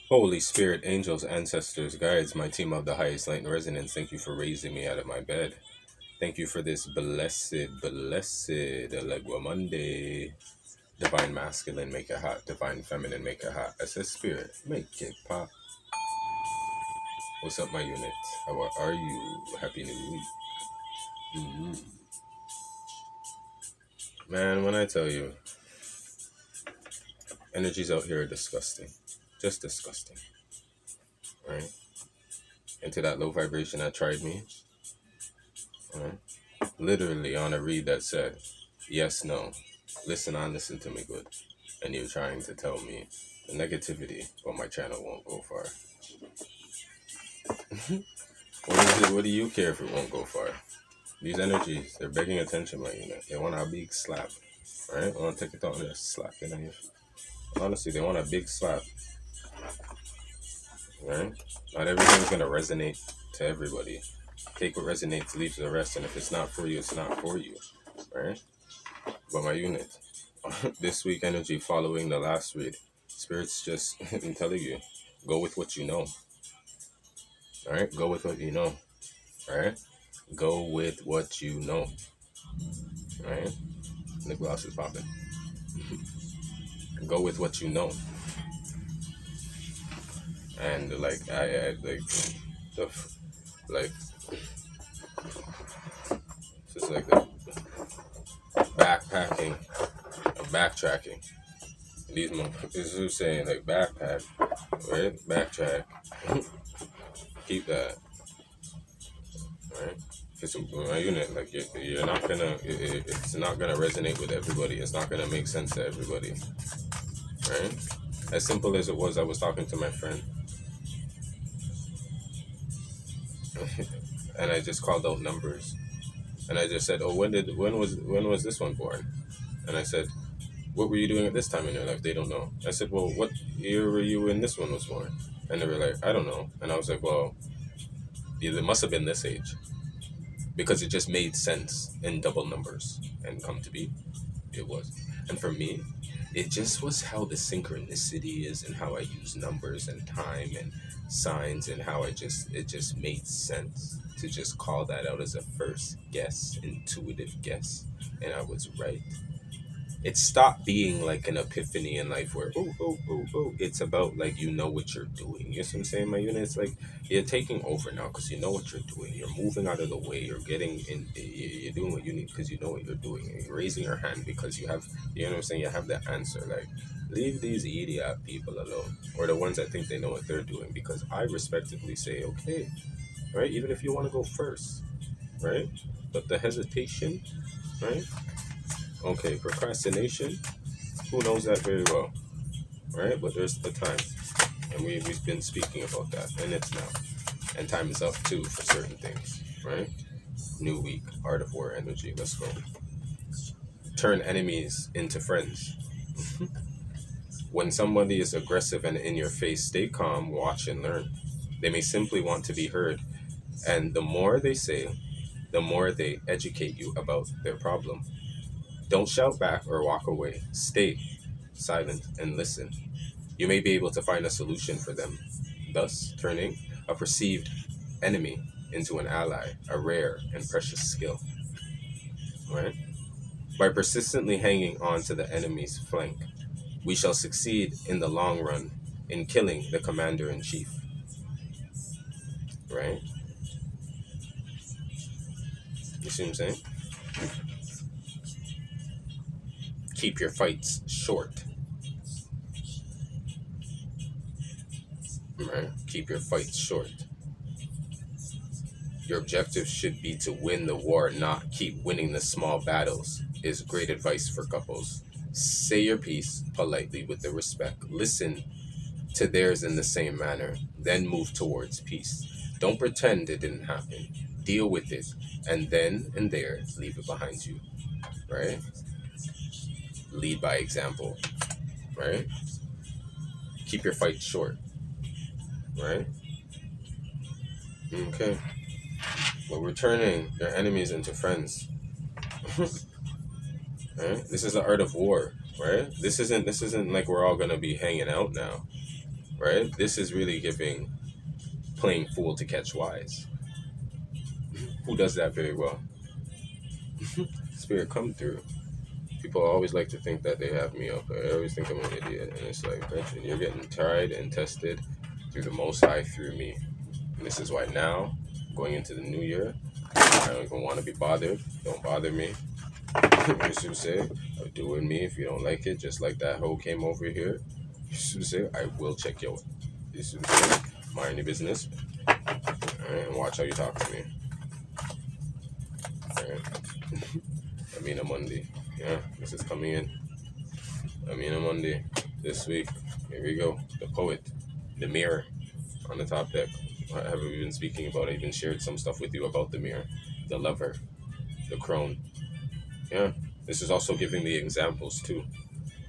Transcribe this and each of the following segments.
Holy Spirit, angels, ancestors, guides, my team of the highest light and resonance, thank you for raising me out of my bed. Thank you for this blessed Alegua Monday. Divine masculine, make it hot. Divine feminine, make it hot. I said spirit, make it pop. What's up, my unit? How are you? Happy New Week. Man, when I tell you, energies out here are disgusting. Just disgusting. Right? Into that low vibration that tried me. Right? Literally on a read that said, yes, no. Listen to me good. And you're trying to tell me the negativity, but my channel won't go far. What is it? What do you care if it won't go far? These energies, they're begging attention, my unit. They want a big slap, right? I want to take it on there, slap it on you. Honestly, they want a big slap, right? Not everything's gonna resonate to everybody. Take what resonates, leave the rest, and if it's not for you, it's not for you, right? But my unit, this week energy following the last read, Spirit's just I'm telling you, go with what you know. All right, go with what you know. All right, go with what you know. All right, the gloss is popping. Go with what you know. And like I like the like just like the backpacking, backtracking. These motherfuckers who's saying like backpack, right? Backtrack. Keep that, right? Because my unit, like you're not gonna, it's not gonna resonate with everybody. It's not gonna make sense to everybody, right? As simple as it was, I was talking to my friend, and I just called out numbers, and I just said, "Oh, when was this one born?" And I said, "What were you doing at this time in your life?" They don't know. I said, "Well, what year were you when this one was born?" And they were like, "I don't know." And I was like, "Well, it must have been this age." Because it just made sense in double numbers, and come to be, it was. And for me, it just was how the synchronicity is and how I use numbers and time and signs and how it just made sense to just call that out as a first guess, intuitive guess, and I was right. It stopped being like an epiphany in life where it's about like you know what you're doing. You know what I'm saying, my unit? It's like you're taking over now because you know what you're doing. You're moving out of the way. You're getting in. You're doing what you need because you know what you're doing. And you're raising your hand because you have. You know what I'm saying? You have the answer. Like leave these idiot people alone, or the ones that think they know what they're doing. Because I respectively say, okay, right? Even if you want to go first, right? But the hesitation, right? Okay, procrastination. Who knows that very well, right? But there's the time, and we've been speaking about that, and it's now, and time is up too for certain things, right? New week, art of war energy. Let's go. Turn enemies into friends. When somebody is aggressive and in your face, stay calm, watch and learn. They may simply want to be heard, and the more they say, the more they educate you about their problem. Don't shout back or walk away. Stay silent and listen. You may be able to find a solution for them, thus turning a perceived enemy into an ally, a rare and precious skill. Right? By persistently hanging on to the enemy's flank, we shall succeed in the long run in killing the commander in chief. Right? You see what I'm saying? Keep your fights short. Right? Keep your fights short. Your objective should be to win the war, not keep winning the small battles, is great advice for couples. Say your piece politely with the respect. Listen to theirs in the same manner, then move towards peace. Don't pretend it didn't happen. Deal with it, and then and there, leave it behind you. Right? Lead by example. Right? Keep your fight short. Right? Okay. But we're turning your enemies into friends. Right? This is the art of war, right? This isn't like we're all gonna be hanging out now. right? This is really giving playing fool to catch wise. Who does that very well? Spirit come through. People always like to think that they have me up. I always think I'm an idiot, and it's like, Gretchen, you're getting tried and tested through the Most High through me. And this is why now, going into the new year, I don't even want to be bothered. Don't bother me. You should say, do with me if you don't like it. Just like that hoe came over here. You should say, I will check your. You should say, mind your business, and watch how you talk to me. Alright. I mean a Monday. Yeah, this is coming in. I mean a Monday this week. Here we go. The poet, the mirror on the top deck. What have we been speaking about? I even shared some stuff with you about the mirror, the lover, the crone. Yeah, this is also giving the examples too.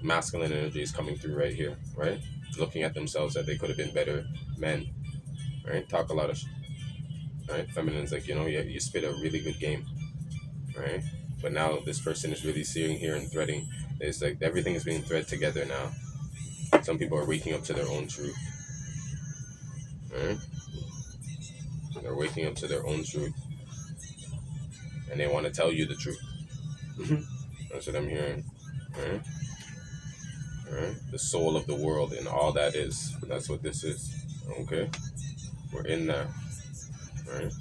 Masculine energy is coming through right here, right? Looking at themselves that they could have been better men, right? Talk a lot of, right? Feminine's like, you spit a really good game, right? But now this person is really seeing here and threading. It's like everything is being thread together now. Some people are waking up to their own truth, right? They're waking up to their own truth, and they want to tell you the truth. That's what I'm hearing, right? Right? The soul of the world and all that is. That's what this is. Okay? We're in that, right?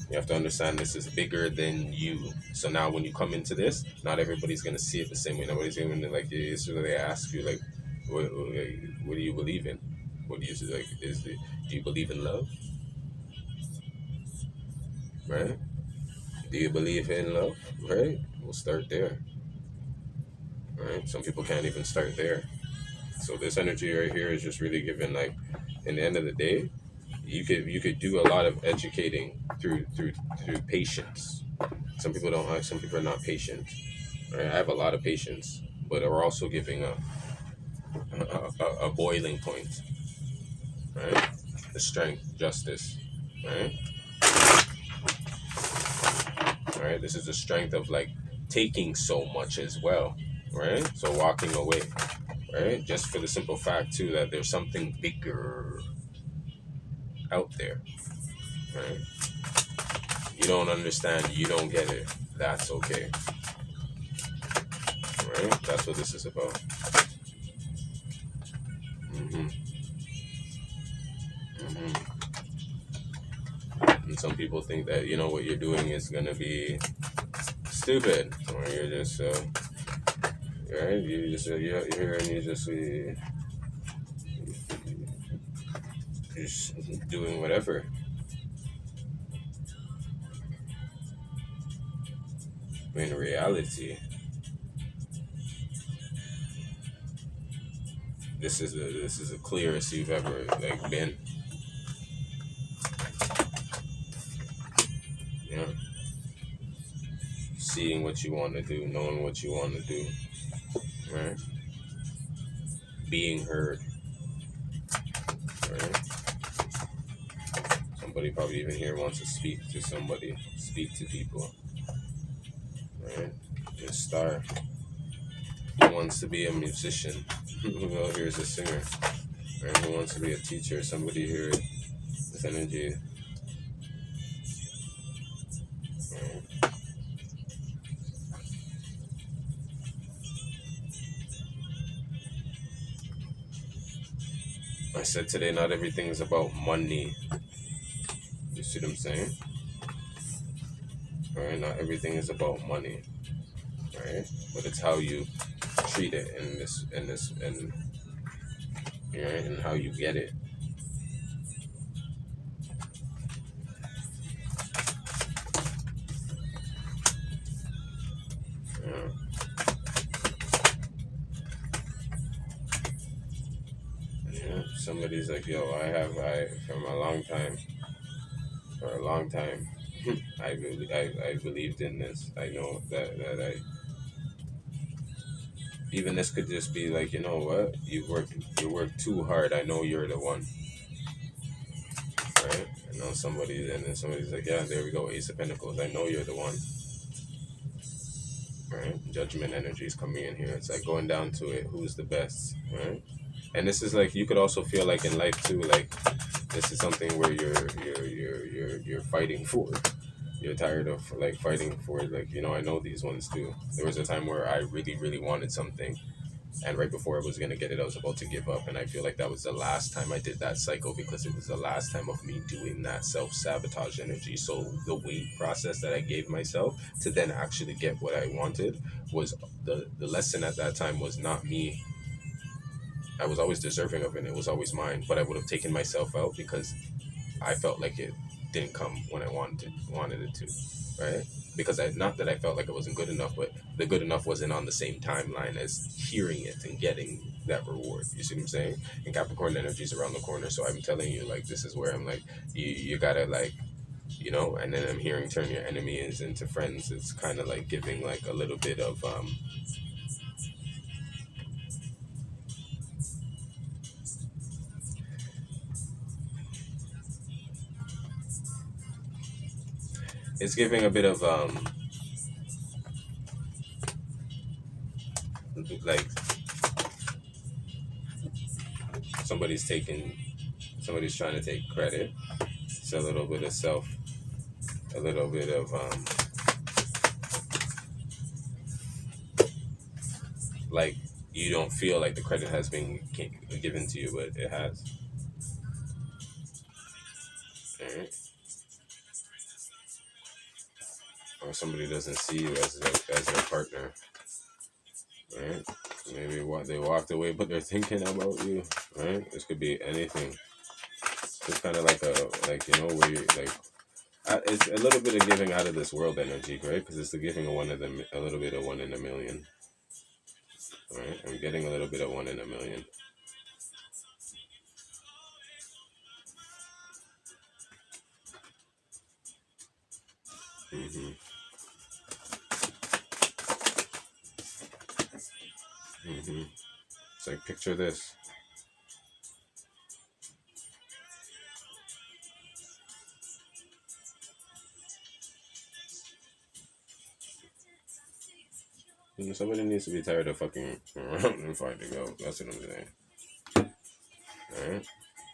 You have to understand this is bigger than you. So now when you come into this, not everybody's going to see it the same way. Nobody's going to, like, it's really they ask you, like, what do you believe in? What do you, like, do you believe in love? Right? Do you believe in love? Right? We'll start there. Right? Some people can't even start there. So this energy right here is just really giving, like, in the end of the day, you could do a lot of educating through patience. Some people don't like. Some people are not patient. Right? I have a lot of patience, but we're also giving a boiling point. Right? The strength, justice. Right? Right? This is the strength of like taking so much as well. Right? So walking away. Right? Just for the simple fact too that there's something bigger out there. Right? You don't understand, you don't get it. That's okay. Right? That's what this is about. hmm hmm And some people think that, what you're doing is going to be stupid. Or you're just, right? You're here and you're just doing whatever. In reality, this is the clearest you've ever like been. Yeah. Seeing what you want to do, knowing what you want to do, right? Being heard, right? Somebody probably even here wants to speak to somebody, speak to people, right? A star. Who wants to be a musician? Well, here's a singer, right? Who wants to be a teacher? Somebody here, this energy. Right? I said today, not everything is about money. You see what I'm saying? Right? Not everything is about money, right? But it's how you treat it and right? And how you get it. Yeah. Yeah. Somebody's like, yo, I from a long time, for a long time, I believed in this. I know that I even this could just be like, you know what? You work too hard. I know you're the one. Right? I know somebody, and then somebody's like, yeah, there we go, Ace of Pentacles. I know you're the one. Right? Judgment energy is coming in here. It's like going down to it. Who's the best? Right? And this is like, you could also feel like in life too, like this is something where you're fighting for. You're tired of like fighting for it. Like, I know these ones too. There was a time where I really, really wanted something, and right before I was gonna get it, I was about to give up. And I feel like that was the last time I did that cycle, because it was the last time of me doing that self sabotage energy. So the wait process that I gave myself to then actually get what I wanted was the lesson at that time was not me. I was always deserving of it. It was always mine, but I would have taken myself out because I felt like it didn't come when I wanted it to, right? Because not that I felt like it wasn't good enough, but the good enough wasn't on the same timeline as hearing it and getting that reward. You see what I'm saying? And Capricorn energy is around the corner, so I'm telling you, like, this is where I'm like, you gotta like, and then I'm hearing turn your enemies into friends. It's kind of like giving like a little bit of it's giving a bit of like somebody's taking somebody's trying to take credit. It's a little bit of self, a little bit of like you don't feel like the credit has been given to you, but it has. Right? Or somebody doesn't see you as their partner, right? Maybe what they walked away, but they're thinking about you, right? This could be anything. It's kind of like where you like. It's a little bit of giving out of this world energy, right? Because it's the giving of a little bit of one in a million, right? I'm getting a little bit of one in a million. Mm-hmm. Mm-hmm. It's like, picture this. Somebody needs to be tired of fucking around and find to go. That's what I'm saying. Alright?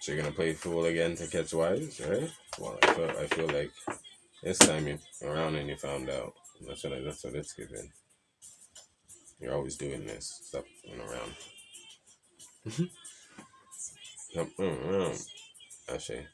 So you're gonna play fool again to catch wise, right? Well, I feel like this time you're around and you found out. That's what it's giving. You're always doing this. Stop going around. Yep, around. Actually.